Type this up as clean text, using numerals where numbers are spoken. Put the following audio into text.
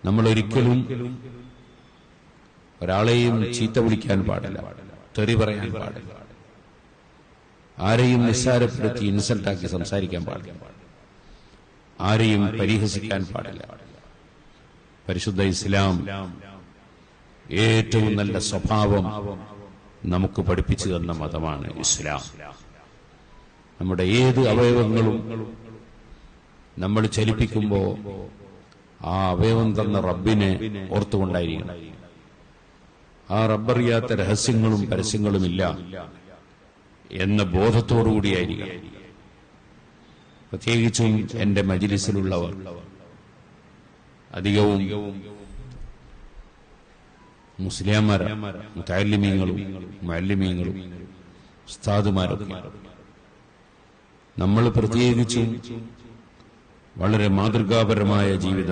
നമ്മൾ ഒരിക്കലും ഒരാളെയും ചീത്ത വിളിക്കാൻ പാടില്ല, തെറി പറയാൻ പാടില്ല, ആരെയും നിസ്സാരപ്പെടുത്തി ഇൻസൾട്ടാക്കി സംസാരിക്കാൻ പാടില്ല, ആരെയും പരിഹസിക്കാൻ പാടില്ല. പരിശുദ്ധ ഇസ്ലാം ഏറ്റവും നല്ല സ്വഭാവം നമുക്ക് പഠിപ്പിച്ചു തന്ന മതമാണ് ഇസ്ലാം. നമ്മുടെ ഏത് അവയവങ്ങളും നമ്മൾ ചലിപ്പിക്കുമ്പോൾ ആ അവയവം തന്ന റബ്ബിനെ ഓർത്തുകൊണ്ടായിരിക്കണം. ആ റബ്ബറിയാത്ത രഹസ്യങ്ങളും പരസ്യങ്ങളുമില്ല എന്ന ബോധത്തോടുകൂടിയായിരിക്കണം. പ്രത്യേകിച്ചും എന്റെ മജ്‌ലിസിലുള്ളവർ അധികവും മുസ്ലിംമാരും മുതഅല്ലിമീങ്ങളും മുഅല്ലിമീങ്ങളും ഉസ്താദുമാരൊക്കെ. നമ്മൾ പ്രത്യേകിച്ചും വളരെ മാതൃകാപരമായ ജീവിതം